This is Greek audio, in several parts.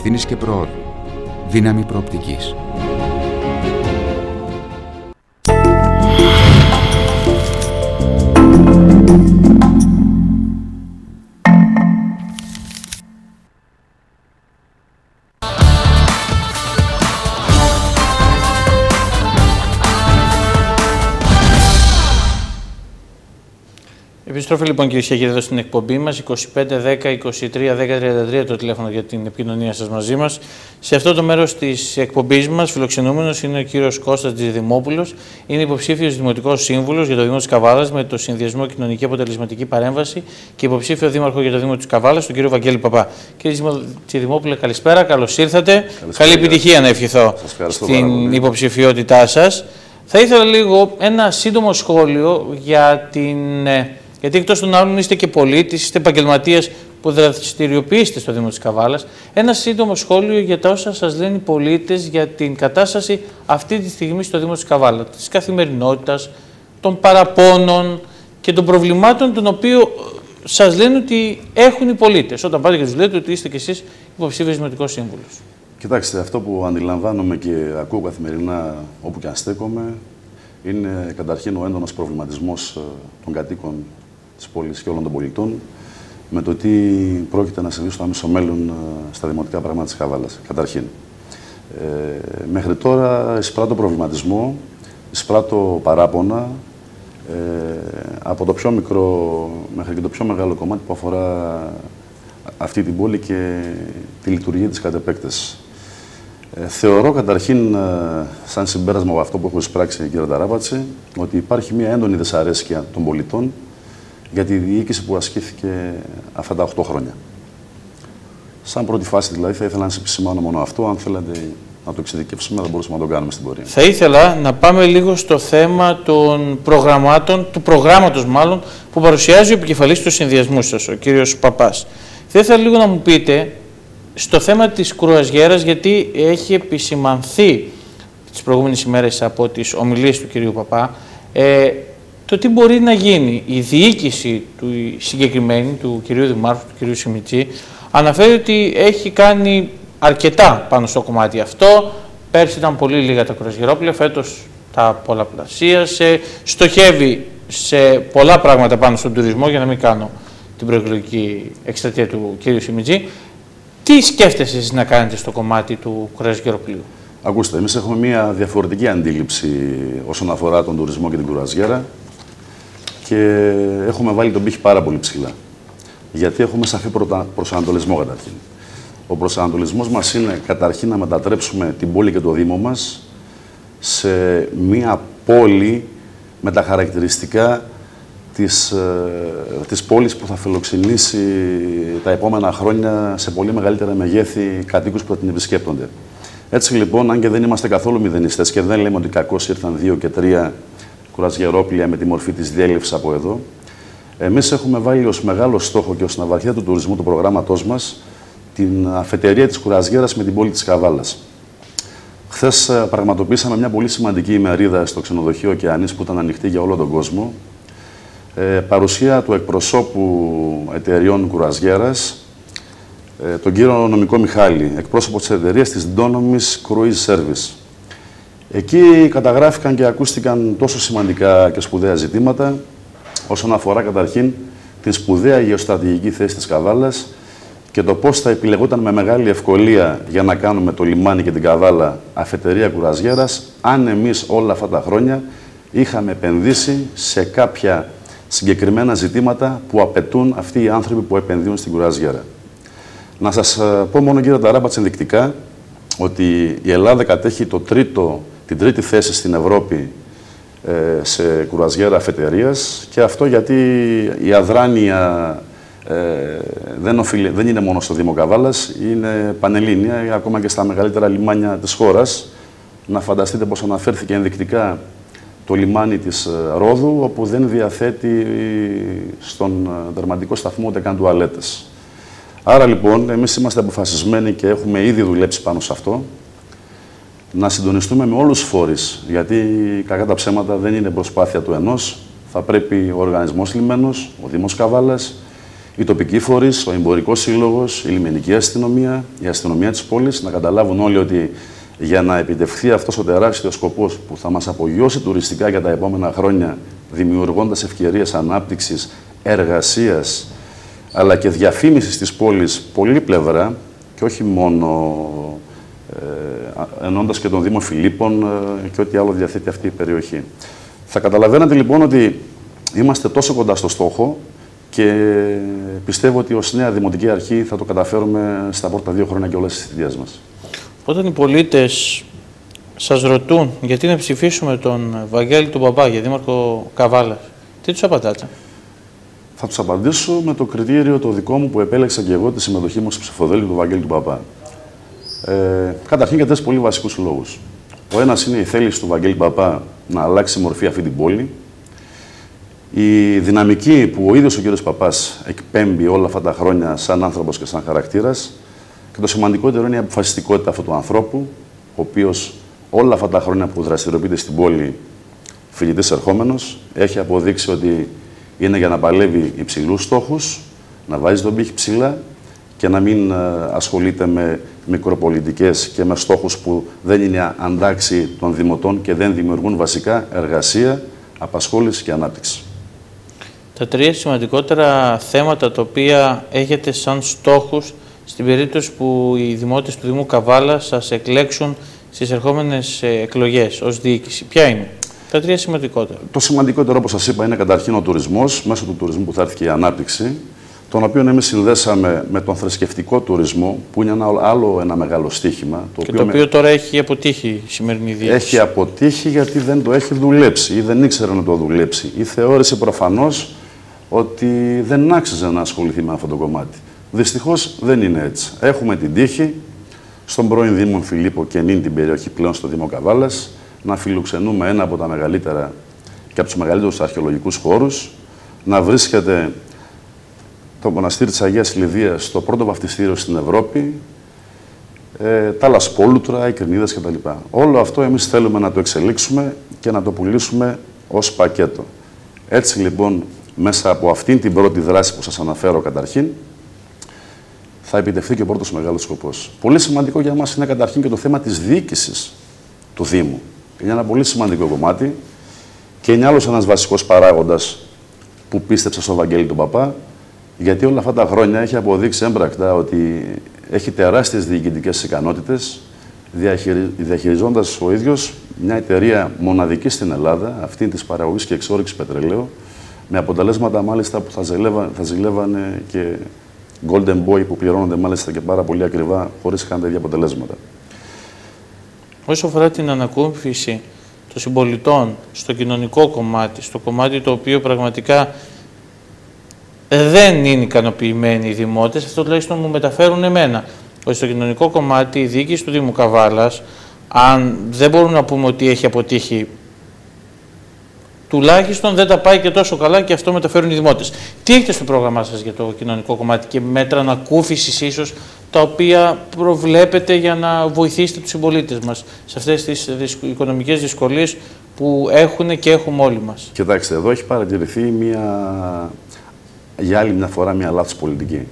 ευθύνης και προόδου. Δύναμη προοπτικής. Επιστροφή λοιπόν κυρίες και κύριοι εδώ στην εκπομπή μας, 25 10 23 10 33 το τηλέφωνο για την επικοινωνία σας μαζί μας. Σε αυτό το μέρος της εκπομπής μας φιλοξενούμενος είναι ο κύριος Κώστας Τζιδημόπουλος, είναι υποψήφιος δημοτικός σύμβουλος για το Δήμο της Καβάλας με το Συνδυασμό Κοινωνική Αποτελεσματική Παρέμβαση και υποψήφιο δήμαρχο για το Δήμο της Καβάλας, τον κύριο Βαγγέλη Παπά. Κύριε Τζιδημόπουλε, καλησπέρα, καλώς ήρθατε. Καλή επιτυχία να ευχηθώ στην υποψηφιότητά σας. Θα ήθελα λίγο ένα σύντομο σχόλιο για την. Γιατί εκτός των άλλων είστε και πολίτης, είστε επαγγελματίας που δραστηριοποιείστε στο Δήμο της Καβάλας. Ένα σύντομο σχόλιο για τα όσα σας λένε οι πολίτες για την κατάσταση αυτή τη στιγμή στο Δήμο της Καβάλας, της καθημερινότητας, των παραπώνων και των προβλημάτων των οποίων σας λένε ότι έχουν οι πολίτες. Όταν πάτε και τους λέτε ότι είστε κι εσείς υποψήφιος δημοτικός σύμβουλος. Κοιτάξτε, αυτό που αντιλαμβάνομαι και ακούω καθημερινά όπου και αν στέκομαι είναι καταρχήν ο έντονος προβληματισμός των κατοίκων της πόλης και όλων των πολιτών με το τι πρόκειται να συμβεί στο άμεσο μέλλον στα δημοτικά πράγματα της Καβάλας. Καταρχήν, μέχρι τώρα εισπράττω προβληματισμό, εισπράττω παράπονα από το πιο μικρό μέχρι και το πιο μεγάλο κομμάτι που αφορά αυτή την πόλη και τη λειτουργία της κατ' επέκταση. Θεωρώ καταρχήν, σαν συμπέρασμα από αυτό που έχω εισπράξει, κύριε Ταράπατση, ότι υπάρχει μια έντονη δυσαρέσκεια των πολιτών για τη διοίκηση που ασκήθηκε αυτά τα 8 χρόνια. Σαν πρώτη φάση, δηλαδή, θα ήθελα να σας επισημάνω μόνο αυτό. Αν θέλετε να το εξειδικεύσουμε, θα μπορούσαμε να το κάνουμε στην πορεία. Θα ήθελα να πάμε λίγο στο θέμα των προγραμμάτων, του προγράμματος μάλλον, που παρουσιάζει ο επικεφαλής του συνδυασμού σας, ο κύριος Παπάς. Θα ήθελα λίγο να μου πείτε στο θέμα της κρουαζιέρας, γιατί έχει επισημανθεί τις προηγούμενες ημέρες από τις ομιλίες του κυρίου Παπά, το τι μπορεί να γίνει. Η διοίκηση του συγκεκριμένη, του κυρίου Δημάρχου, του κυρίου Σιμιτζή, αναφέρει ότι έχει κάνει αρκετά πάνω στο κομμάτι αυτό. Πέρσι ήταν πολύ λίγα τα κρουαζιερόπλαια, φέτος τα πολλαπλασίασε, στοχεύει σε πολλά πράγματα πάνω στον τουρισμό, για να μην κάνω την προεκλογική εκστρατεία του κύριου Σιμιτζή. Τι σκέφτεστε εσείς να κάνετε στο κομμάτι του κρουαζιεροπλοίου? Ακούστε, εμείς έχουμε μια διαφορετική αντίληψη όσον αφορά τον τουρισμό και την κρουαζιέρα και έχουμε βάλει τον πύχη πάρα πολύ ψηλά. Γιατί έχουμε σαφή προσανατολισμό καταρχήν. Ο προσανατολισμός μας είναι καταρχήν να μετατρέψουμε την πόλη και το Δήμο μας σε μια πόλη με τα χαρακτηριστικά της πόλης που θα φιλοξενήσει τα επόμενα χρόνια σε πολύ μεγαλύτερα μεγέθη κατοίκους που θα την επισκέπτονται. Έτσι λοιπόν, αν και δεν είμαστε καθόλου μηδενιστές και δεν λέμε ότι κακώς ήρθαν 2 και 3 κουραζιερόπλια με τη μορφή της διέλευσης από εδώ, εμείς έχουμε βάλει ως μεγάλο στόχο και ως ναυαρχίδα του τουρισμού του προγράμματός μας την αφετηρία της κουραζιέρας με την πόλη της Καβάλας. Χθες πραγματοποιήσαμε μια πολύ σημαντική ημερίδα στο ξενοδοχείο Ωκεανής που ήταν ανοιχτή για όλο τον κόσμο. Παρουσία του εκπροσώπου εταιριών κουραζιέρας, τον κύριο Νομικό Μιχάλη, εκπρόσωπο της εταιρείας της Donomis Cruise Service. Εκεί καταγράφηκαν και ακούστηκαν τόσο σημαντικά και σπουδαία ζητήματα, όσον αφορά καταρχήν την σπουδαία γεωστρατηγική θέση της Καβάλας και το πώς θα επιλεγόταν με μεγάλη ευκολία για να κάνουμε το λιμάνι και την Καβάλα αφετηρία κουραζιέρας, αν εμείς όλα αυτά τα χρόνια είχαμε επενδύσει σε κάποια συγκεκριμένα ζητήματα που απαιτούν αυτοί οι άνθρωποι που επενδύουν στην κουραζιέρα. Να σας πω μόνο, κύριε Ταράπατση, ενδεικτικά ότι η Ελλάδα κατέχει την τρίτη θέση στην Ευρώπη σε κουραζιέρα αφετηρίας και αυτό γιατί η αδράνεια δεν είναι μόνο στο Δήμο Καβάλας, είναι πανελλήνια, ακόμα και στα μεγαλύτερα λιμάνια της χώρας. Να φανταστείτε πως αναφέρθηκε ενδεικτικά το λιμάνι της Ρόδου, όπου δεν διαθέτει στον τερματικό σταθμό ούτε καν τουαλέτες. Άρα λοιπόν, εμείς είμαστε αποφασισμένοι και έχουμε ήδη δουλέψει πάνω σε αυτό, να συντονιστούμε με όλους τους φορείς, γιατί κακά τα ψέματα δεν είναι προσπάθεια του ενός. Θα πρέπει ο οργανισμός λιμένος, ο Δήμος Καβάλας, οι τοπικοί φορείς, ο εμπορικός σύλλογος, η λιμενική αστυνομία, η αστυνομία της πόλης, να καταλάβουν όλοι ότι για να επιτευχθεί αυτός ο τεράστιος σκοπός που θα μας απογειώσει τουριστικά για τα επόμενα χρόνια, δημιουργώντας ευκαιρίες ανάπτυξης, εργασίας, αλλά και διαφήμισης της πόλης πολύπλευρα και όχι μόνο ενώντας και τον Δήμο Φιλίππων και ό,τι άλλο διαθέτει αυτή η περιοχή. Θα καταλαβαίνετε λοιπόν ότι είμαστε τόσο κοντά στο στόχο και πιστεύω ότι ως νέα Δημοτική Αρχή θα το καταφέρουμε στα πρώτα 2 χρόνια και όλες τις θητείες μας. Όταν οι πολίτες σας ρωτούν γιατί να ψηφίσουμε τον Βαγγέλη τον Παπά για δήμαρχο Καβάλας, τι τους απαντάτε? Θα τους απαντήσω με το κριτήριο το δικό μου που επέλεξα και εγώ τη συμμετοχή μου στο ψηφοδέλτιο του Βαγγέλη του Παπά. Καταρχήν για 3 πολύ βασικούς λόγους. Ο ένας είναι η θέληση του Βαγγέλη Παπά να αλλάξει μορφή αυτή την πόλη. Η δυναμική που ο ίδιος ο κύριος Παπάς εκπέμπει όλα αυτά τα χρόνια σαν άνθρωπος και σαν χαρακτήρας. Και το σημαντικότερο είναι η αποφασιστικότητα αυτού του ανθρώπου, ο οποίος όλα αυτά τα χρόνια που δραστηριοποιείται στην πόλη φοιτητής ερχόμενος, έχει αποδείξει ότι είναι για να παλεύει υψηλούς στόχους, να βάζει τον πύχη ψηλά και να μην ασχολείται με μικροπολιτικές και με στόχους που δεν είναι αντάξει των δημοτών και δεν δημιουργούν βασικά εργασία, απασχόληση και ανάπτυξη. Τα 3 σημαντικότερα θέματα τα οποία έχετε σαν στόχους στην περίπτωση που οι δημότες του Δήμου Καβάλα σας εκλέξουν στις ερχόμενες εκλογές ως διοίκηση, ποια είναι τα 3 σημαντικότερα? Το σημαντικότερο, όπως σας είπα, είναι καταρχήν ο τουρισμός, μέσω του τουρισμού που θα έρθει και η ανάπτυξη, τον οποίο εμείς συνδέσαμε με τον θρησκευτικό τουρισμό, που είναι ένα μεγάλο στοίχημα. Το οποίο τώρα έχει αποτύχει η σημερινή διοίκηση. Έχει αποτύχει γιατί δεν το έχει δουλέψει ή δεν ήξερε να το δουλέψει ή θεώρησε προφανώς ότι δεν άξιζε να ασχοληθεί με αυτό το κομμάτι. Δυστυχώς δεν είναι έτσι. Έχουμε την τύχη στον πρώην Δήμο Φιλίππο και νυν την περιοχή πλέον στο Δήμο Καβάλας να φιλοξενούμε ένα από τα μεγαλύτερα και από τους μεγαλύτερους αρχαιολογικούς χώρους, να βρίσκεται το μοναστήρι της Αγίας Λιδίας, το πρώτο βαφτιστήριο στην Ευρώπη, τα λασπόλουτρα, οι κρινίδες κτλ. Όλο αυτό εμείς θέλουμε να το εξελίξουμε και να το πουλήσουμε ως πακέτο. Έτσι λοιπόν, μέσα από αυτήν την πρώτη δράση που σας αναφέρω καταρχήν, θα επιτευχθεί και ο πρώτος μεγάλος σκοπός. Πολύ σημαντικό για μας είναι καταρχήν και το θέμα της διοίκησης του Δήμου. Είναι ένα πολύ σημαντικό κομμάτι και είναι άλλος ένας βασικός παράγοντας που πίστεψα στον Βαγγέλη τον Παπά, γιατί όλα αυτά τα χρόνια έχει αποδείξει έμπρακτα ότι έχει τεράστιες διοικητικές ικανότητες, διαχειριζόντας ο ίδιος μια εταιρεία μοναδική στην Ελλάδα, αυτή της παραγωγής και εξόρυξης πετρελαίου, με αποτελέσματα μάλιστα που θα ζηλεύανε και Golden Boy που πληρώνονται μάλιστα και πάρα πολύ ακριβά, χωρίς καν τέτοια αποτελέσματα. Όσο αφορά την ανακούφιση των συμπολιτών στο κοινωνικό κομμάτι, στο κομμάτι το οποίο πραγματικά δεν είναι ικανοποιημένοι οι δημότες, αυτό τουλάχιστον μου μεταφέρουν εμένα. Ότι στο κοινωνικό κομμάτι η διοίκηση του Δήμου Καβάλας, αν δεν μπορούμε να πούμε ότι έχει αποτύχει, τουλάχιστον δεν τα πάει και τόσο καλά και αυτό μεταφέρουν οι δημότες. Τι έχετε στο πρόγραμμά σας για το κοινωνικό κομμάτι και μέτρα ανακούφισης ίσως, τα οποία προβλέπετε για να βοηθήσετε τους συμπολίτες μας σε αυτές τις οικονομικές δυσκολίες που έχουν και έχουμε όλοι μας? Κοιτάξτε, εδώ έχει παρατηρηθεί για άλλη μια φορά μια λάθος πολιτική.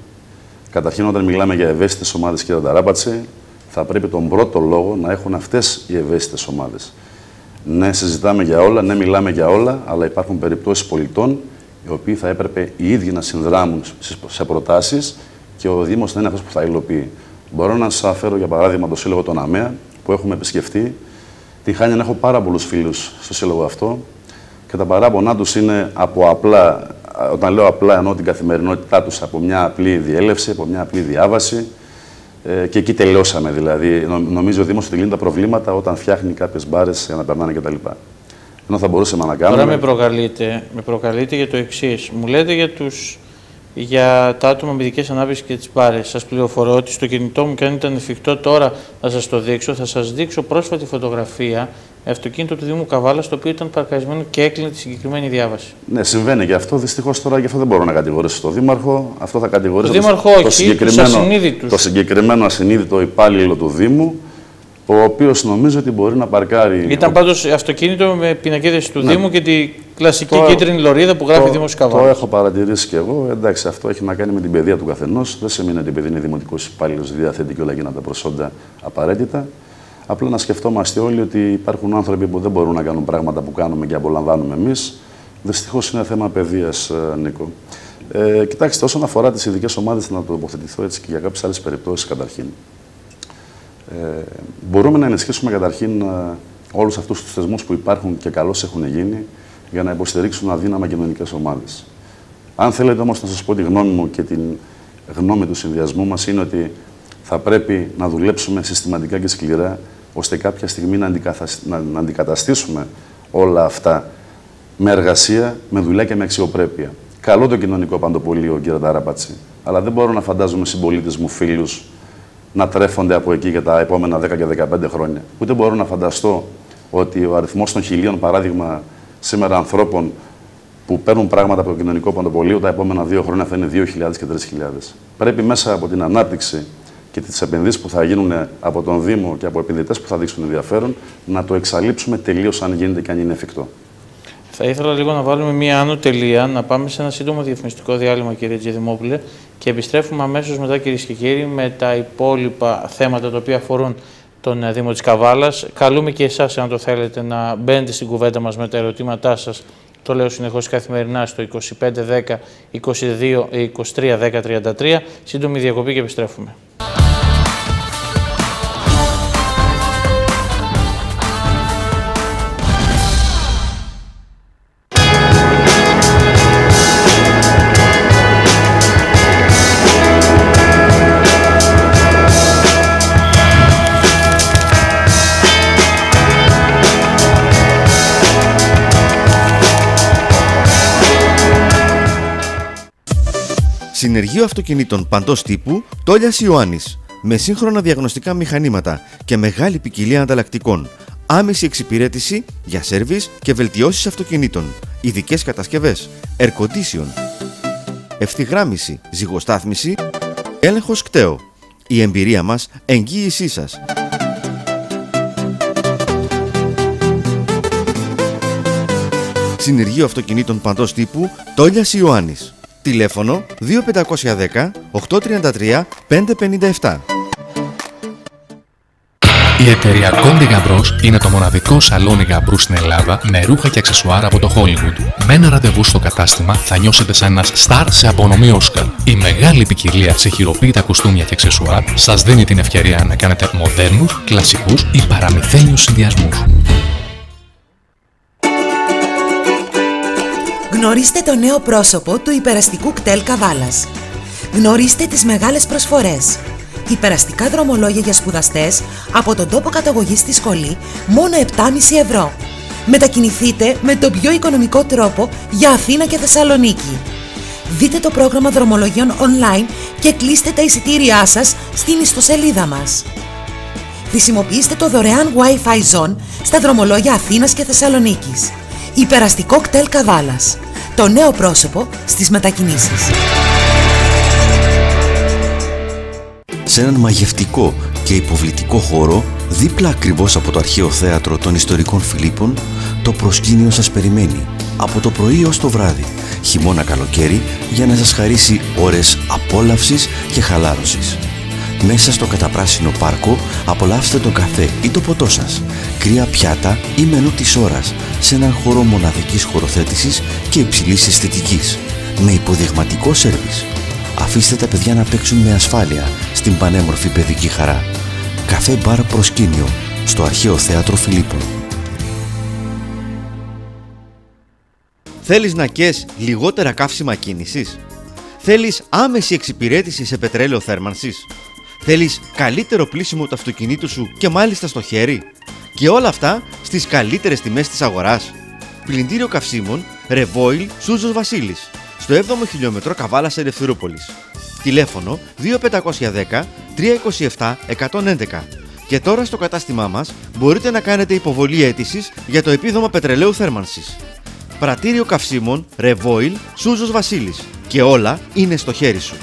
Καταρχήν, όταν μιλάμε για ευαίσθητες ομάδες, κύριε Ταράπατση, θα πρέπει τον πρώτο λόγο να έχουν αυτές οι ευαίσθητες ομάδες. Ναι, συζητάμε για όλα, ναι, μιλάμε για όλα, αλλά υπάρχουν περιπτώσεις πολιτών οι οποίοι θα έπρεπε οι ίδιοι να συνδράμουν σε προτάσεις και ο Δήμος να είναι αυτός που θα υλοποιεί. Μπορώ να σας αναφέρω για παράδειγμα το Σύλλογο των ΑΜΕΑ που έχουμε επισκεφτεί. Την χάνει να έχω πάρα πολλούς φίλους στο σύλλογο αυτό και τα παράπονά τους είναι από απλά, όταν λέω απλά εννοώ την καθημερινότητά τους, από μια απλή διέλευση, από μια απλή διάβαση. Και εκεί τελειώσαμε. Δηλαδή, νομίζω ο Δήμος ότι λύνει τα προβλήματα όταν φτιάχνει κάποιες μπάρες για να περνάνε κτλ. Ενώ θα μπορούσαμε να κάνουμε. Τώρα με προκαλείτε για το εξής. Μου λέτε για τα άτομα με ειδικές ανάγκες και τις μπάρες. Σας πληροφορώ ότι στο κινητό μου, και αν ήταν εφικτό τώρα να σας το δείξω, θα σας δείξω πρόσφατη φωτογραφία αυτοκίνητο του Δήμου Καβάλα, το οποίο ήταν παρκαρισμένο και έκλεινε τη συγκεκριμένη διάβαση. Ναι, συμβαίνει και αυτό. Δυστυχώς τώρα γι' αυτό δεν μπορώ να κατηγορήσω τον Δήμαρχο. Αυτό θα κατηγορήσω το συγκεκριμένο ασυνείδητο υπάλληλο του Δήμου, ο οποίος νομίζω ότι μπορεί να παρκάρει. Ήταν πάντως αυτοκίνητο με πινακίδες του Δήμου και τη κλασική κίτρινη λωρίδα που γράφει Δήμος Καβάλας. Το έχω παρατηρήσει και εγώ. Εντάξει, αυτό έχει να κάνει με την παιδεία του καθενός. Δεν σημαίνει ότι επειδή είναι δημοτικός υπάλληλος διαθέτει και όλα εκείνα τα προσόντα απαραίτητα. Απλά να σκεφτόμαστε όλοι ότι υπάρχουν άνθρωποι που δεν μπορούν να κάνουν πράγματα που κάνουμε και απολαμβάνουμε εμείς. Δυστυχώς είναι θέμα παιδείας, Νίκο. Κοιτάξτε, όσον αφορά τις ειδικές ομάδες, να τοποθετηθώ έτσι και για κάποιες άλλες περιπτώσεις καταρχήν. Μπορούμε να ενισχύσουμε καταρχήν όλους αυτούς τους θεσμούς που υπάρχουν και καλώς έχουν γίνει για να υποστηρίξουν αδύναμα κοινωνικές ομάδες. Αν θέλετε όμως να σας πω τη γνώμη μου και την γνώμη του συνδυασμού μας, είναι ότι θα πρέπει να δουλέψουμε συστηματικά και σκληρά ώστε κάποια στιγμή να αντικαταστήσουμε όλα αυτά με εργασία, με δουλειά και με αξιοπρέπεια. Καλό το κοινωνικό παντοπολείο, κύριε Ταράπατση, αλλά δεν μπορώ να φαντάζομαι συμπολίτες μου, φίλους, να τρέφονται από εκεί για τα επόμενα 10 και 15 χρόνια. Ούτε μπορώ να φανταστώ ότι ο αριθμός των 1.000, παράδειγμα, σήμερα ανθρώπων που παίρνουν πράγματα από το κοινωνικό παντοπολείο τα επόμενα 2 χρόνια θα είναι 2.000 και 3.000. Πρέπει μέσα από την ανάπτυξη και τις επενδύσεις που θα γίνουν από τον Δήμο και από επενδυτές που θα δείξουν ενδιαφέρον να το εξαλείψουμε τελείως, αν γίνεται και αν είναι εφικτό. Θα ήθελα λίγο να βάλουμε μία άνω τελεία, να πάμε σε ένα σύντομο διαφημιστικό διάλειμμα, κύριε Τζιδημόπουλε, και επιστρέφουμε αμέσως μετά, κυρίες και κύριοι, με τα υπόλοιπα θέματα τα οποία αφορούν τον Δήμο της Καβάλας. Καλούμε και εσάς, αν το θέλετε, να μπαίνετε στην κουβέντα μας με τα ερωτήματά σας. Το λέω συνεχώς καθημερινά στο 2510 22 23 10 33. Σύντομη διακοπή και επιστρέφουμε. Συνεργείο αυτοκινήτων παντός τύπου Τόλιας Ιωάννης. Με σύγχρονα διαγνωστικά μηχανήματα και μεγάλη ποικιλία ανταλλακτικών. Άμεση εξυπηρέτηση για σέρβις και βελτιώσεις αυτοκινήτων. Ειδικές κατασκευές. Air condition. Ευθυγράμμιση. Ζυγοστάθμιση. Έλεγχος κταίο. Η εμπειρία μας, εγγύησή σας. Συνεργείο αυτοκινήτων παντός τύπου Τόλιας Ιωάννης. Τηλέφωνο 2510 833 557. Η εταιρεία Gondi Gabros είναι το μοναδικό σαλόνι γαμπρού στην Ελλάδα με ρούχα και αξεσουάρ από το Hollywood. Με ένα ραντεβού στο κατάστημα θα νιώσετε σαν ένας στάρ σε απονομή Όσκαρ. Η μεγάλη ποικιλία σε χειροποίητα κουστούμια και αξεσουάρ σας δίνει την ευκαιρία να κάνετε μοντέρνους, κλασικούς ή παραμυθένιους συνδυασμούς. Γνωρίστε το νέο πρόσωπο του υπεραστικού κτέλ Καβάλας. Γνωρίστε τις μεγάλες προσφορές. Υπεραστικά δρομολόγια για σπουδαστές από τον τόπο καταγωγής στη σχολή μόνο 7,5 ευρώ. Μετακινηθείτε με τον πιο οικονομικό τρόπο για Αθήνα και Θεσσαλονίκη. Δείτε το πρόγραμμα δρομολογίων online και κλείστε τα εισιτήριά σας στην ιστοσελίδα μας. Χρησιμοποιήστε το δωρεάν Wi-Fi Zone στα δρομολόγια Αθήνας και Θεσσαλονίκης. Υπεραστικό κτέλ Καβάλας. Το νέο πρόσωπο στις μετακινήσεις. Σε έναν μαγευτικό και υποβλητικό χώρο, δίπλα ακριβώς από το αρχαίο θέατρο των ιστορικών Φιλίππων, το προσκήνιο σας περιμένει από το πρωί ως το βράδυ, χειμώνα καλοκαίρι, για να σας χαρίσει ώρες απόλαυσης και χαλάρωσης. Μέσα στο καταπράσινο πάρκο απολαύστε τον καφέ ή το ποτό σας, κρύα πιάτα ή μενού της ώρας, σε έναν χώρο μοναδικής χωροθέτησης και υψηλής αισθητικής, με υποδειγματικό σέρβις. Αφήστε τα παιδιά να παίξουν με ασφάλεια στην πανέμορφη παιδική χαρά. Καφέ μπαρ προσκήνιο, στο αρχαίο θέατρο Φιλίππων. Θέλεις να καίς λιγότερα καύσιμα κίνησης? Θέλεις άμεση εξυπηρέτηση σε πετρέλαιο θέρμανσης? Θέλεις καλύτερο πλύσιμο του αυτοκινήτου σου και μάλιστα στο χέρι? Και όλα αυτά στις καλύτερες τιμές της αγοράς. Πλυντήριο καυσίμων Revoil Σούζος Βασίλης, στο 7ο χιλιόμετρο Καβάλας Ελευθερούπολης. Τηλέφωνο 2510 327 111. Και τώρα στο κατάστημά μας μπορείτε να κάνετε υποβολή αίτησης για το επίδομα πετρελαίου θέρμανσης. Πρατήριο καυσίμων Revoil Σούζος Βασίλης. Και όλα είναι στο χέρι σου.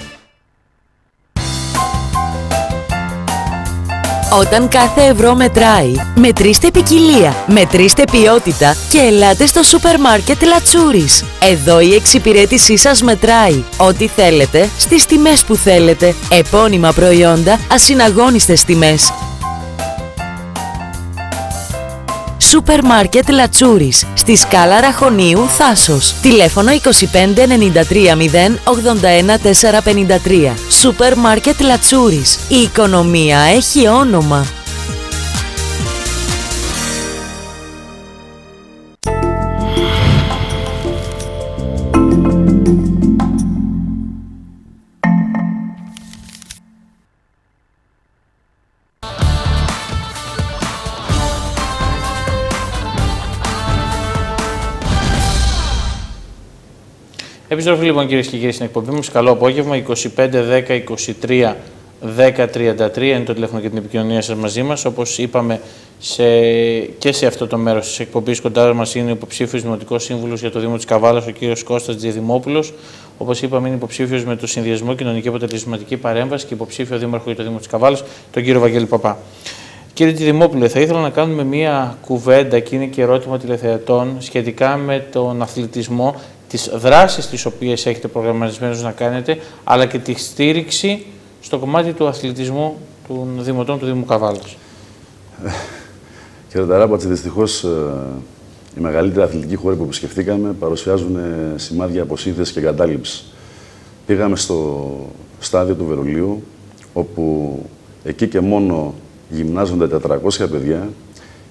Όταν κάθε ευρώ μετράει, μετρήστε ποικιλία, μετρήστε ποιότητα και ελάτε στο σούπερ μάρκετ Λατσούρης. Εδώ η εξυπηρέτησή σας μετράει. Ό,τι θέλετε, στις τιμές που θέλετε. Επώνυμα προϊόντα, ασυναγώνιστες τιμές. Σούπερ μάρκετ Λατσούρης, στη Σκάλα Ραχωνίου, Θάσος. Τηλέφωνο 25 93 0 81 453. Σούπερ μάρκετ Λατσούρης. Η οικονομία έχει όνομα. Επιστροφή λοιπόν κυρίες και κύριοι στην εκπομπή μας. Καλό απόγευμα. 25 10 23 10 33 είναι το τηλέφωνο και την επικοινωνία σας μαζί μας. Όπως είπαμε και σε αυτό το μέρος της εκπομπής, κοντά μας είναι ο υποψήφιος Δημοτικός Σύμβουλος για το Δήμο της Καβάλας, ο κύριος Κώστας Τζιδημόπουλος. Όπως είπαμε, είναι υποψήφιος με το Συνδυασμό Κοινωνική Αποτελεσματική Παρέμβαση και υποψήφιο δήμαρχο για το Δήμο της Καβάλας, τον κύριο Βαγγέλη Παπά. Κύριε Τζιδημόπουλε, θα ήθελα να κάνουμε μία κουβέντα και είναι και ερώτημα τηλεθεατών σχετικά με τον αθλητισμό, τις δράσεις τις οποίες έχετε προγραμματισμένους να κάνετε, αλλά και τη στήριξη στο κομμάτι του αθλητισμού των δημοτών του Δήμου Καβάλας. Κύριε Ταράπατση, δυστυχώς οι μεγαλύτεροι αθλητικοί χώροι που επισκεφθήκαμε παρουσιάζουν σημάδια αποσύνθεσης και εγκατάλειψης. Πήγαμε στο στάδιο του Βερολίου, όπου εκεί και μόνο γυμνάζονται 400 παιδιά,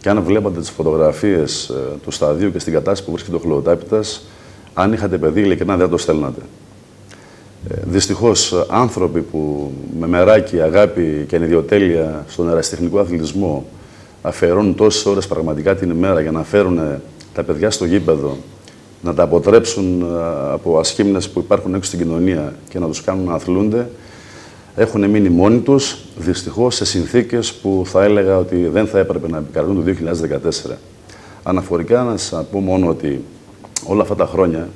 και αν βλέπατε τις φωτογραφίες του σταδίου και στην κατάσταση που βρίσκεται ο χλωοτάπητας, αν είχατε παιδί, ειλικρινά δεν το στέλνατε. Δυστυχώς, άνθρωποι που με μεράκι, αγάπη και ανιδιοτέλεια στον ερασιτεχνικό αθλητισμό αφιερώνουν τόσες ώρες πραγματικά την ημέρα για να φέρουν τα παιδιά στο γήπεδο, να τα αποτρέψουν από ασχήμνες που υπάρχουν έξω στην κοινωνία και να τους κάνουν να αθλούνται, έχουν μείνει μόνοι τους, δυστυχώς, σε συνθήκες που θα έλεγα ότι δεν θα έπρεπε να επικρατούν το 2014. Αναφορικά, να σας πω μόνο ότι όλα αυτά τα χρόνια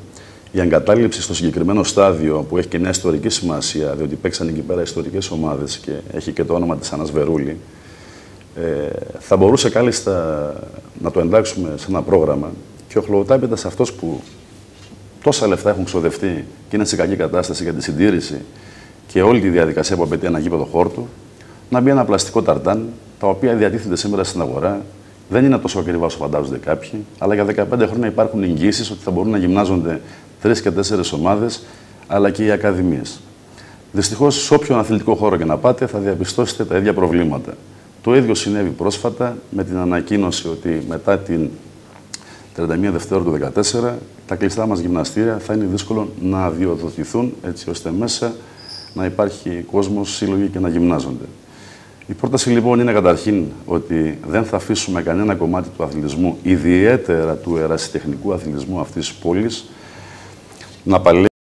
η εγκατάλειψη στο συγκεκριμένο στάδιο, που έχει και μια ιστορική σημασία, διότι παίξαν εκεί πέρα ιστορικές ομάδες και έχει και το όνομα της Άννας Βερούλη, θα μπορούσε κάλλιστα να το εντάξουμε σε ένα πρόγραμμα και ο χλωοτάπητας αυτός που τόσα λεφτά έχουν ξοδευτεί και είναι σε κακή κατάσταση για τη συντήρηση και όλη τη διαδικασία που απαιτεί ένα γήπεδο χόρτου, να μπει ένα πλαστικό ταρτάν, τα οποία διατίθενται σήμερα στην αγορά. Δεν είναι τόσο ακριβά όσο φαντάζονται κάποιοι, αλλά για 15 χρόνια υπάρχουν εγγύησεις ότι θα μπορούν να γυμνάζονται 3 και 4 ομάδες, αλλά και οι ακαδημίες. Δυστυχώς, σε όποιον αθλητικό χώρο και να πάτε, θα διαπιστώσετε τα ίδια προβλήματα. Το ίδιο συνέβη πρόσφατα με την ανακοίνωση ότι μετά την 31 Δευτέρου του 2014, τα κλειστά μας γυμναστήρια θα είναι δύσκολο να αδειοδοτηθούν, έτσι ώστε μέσα να υπάρχει κόσμος, σύλλογοι και να γυμνάζονται. Η πρόταση λοιπόν είναι καταρχήν ότι δεν θα αφήσουμε κανένα κομμάτι του αθλητισμού, ιδιαίτερα του ερασιτεχνικού αθλητισμού αυτής της πόλης, να παλεύει